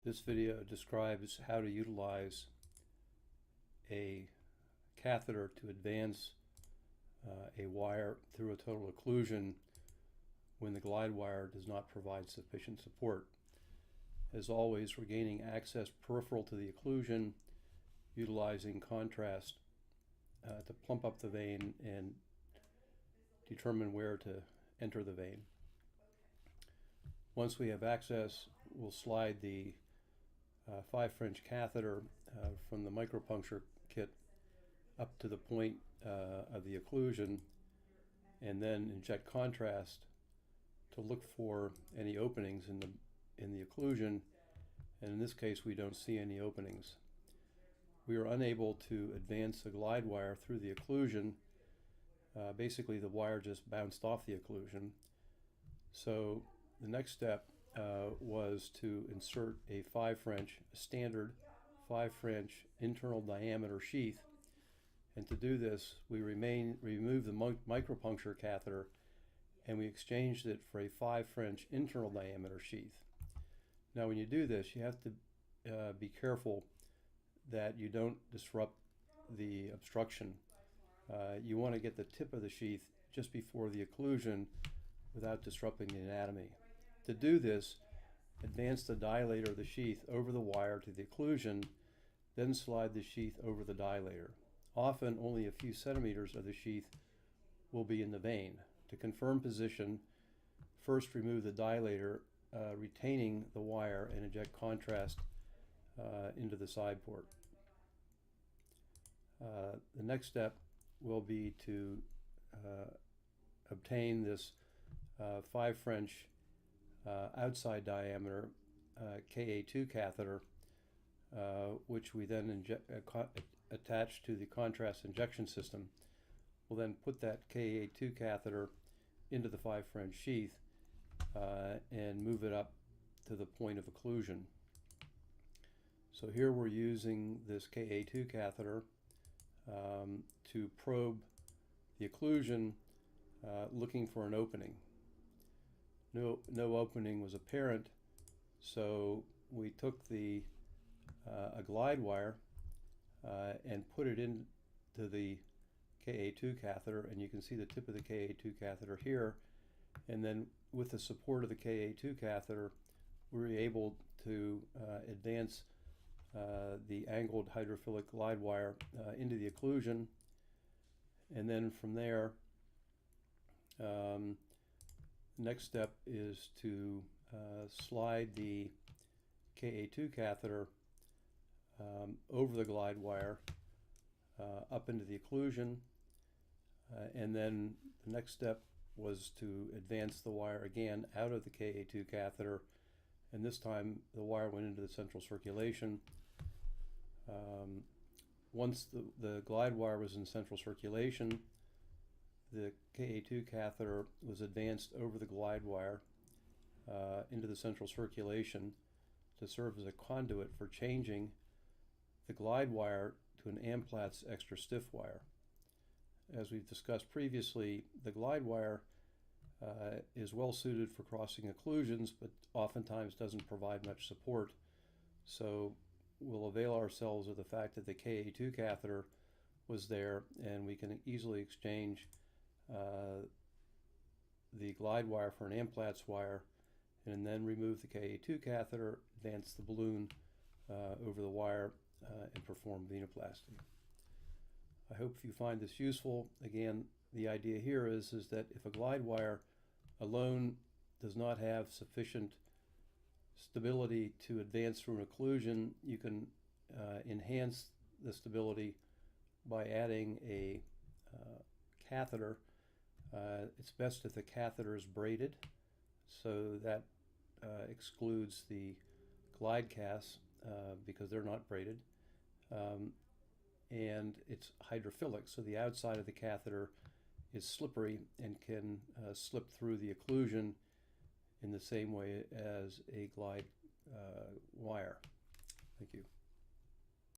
This video describes how to utilize a catheter to advance a wire through a total occlusion when the glide wire does not provide sufficient support. As always, we're gaining access peripheral to the occlusion, utilizing contrast to plump up the vein and determine where to enter the vein. Once we have access, we'll slide the 5 French catheter from the micropuncture kit up to the point of the occlusion, and then inject contrast to look for any openings in the occlusion, and in this case we don't see any openings. We are unable to advance a glide wire through the occlusion. Basically the wire just bounced off the occlusion. So the next step was to insert a 5 French, a standard 5 French internal diameter sheath. And to do this, we removed the micropuncture catheter and we exchanged it for a 5 French internal diameter sheath. Now when you do this, you have to be careful that you don't disrupt the obstruction. You want to get the tip of the sheath just before the occlusion without disrupting the anatomy. To do this, advance the dilator of the sheath over the wire to the occlusion, then slide the sheath over the dilator. Often only a few centimeters of the sheath will be in the vein. To confirm position, first remove the dilator, retaining the wire, and inject contrast into the side port. The next step will be to obtain this 5 French outside diameter Ka2 catheter, which we then attach to the contrast injection system. We'll then put that Ka2 catheter into the 5 French sheath and move it up to the point of occlusion. So here we're using this Ka2 catheter to probe the occlusion, looking for an opening. No opening was apparent, so we took a glide wire and put it into the Ka2 catheter, and you can see the tip of the Ka2 catheter here, and then with the support of the Ka2 catheter we were able to advance the angled hydrophilic glide wire into the occlusion, and then from there next step is to slide the Ka2 catheter over the glide wire up into the occlusion, and then the next step was to advance the wire again out of the Ka2 catheter, and this time the wire went into the central circulation. Once the glide wire was in central circulation, the Ka2 catheter was advanced over the glide wire into the central circulation to serve as a conduit for changing the glide wire to an Amplatz extra stiff wire. As we've discussed previously, the glide wire is well suited for crossing occlusions, but oftentimes doesn't provide much support. So we'll avail ourselves of the fact that the Ka2 catheter was there, and we can easily exchange the glide wire for an Amplatz wire, and then remove the Ka2 catheter, advance the balloon over the wire, and perform venoplasty. I hope you find this useful. Again, the idea here is that if a glide wire alone does not have sufficient stability to advance through an occlusion, you can enhance the stability by adding a catheter. It's best if the catheter is braided, so that excludes the glide caths because they're not braided, and it's hydrophilic, so the outside of the catheter is slippery and can slip through the occlusion in the same way as a glide wire. Thank you.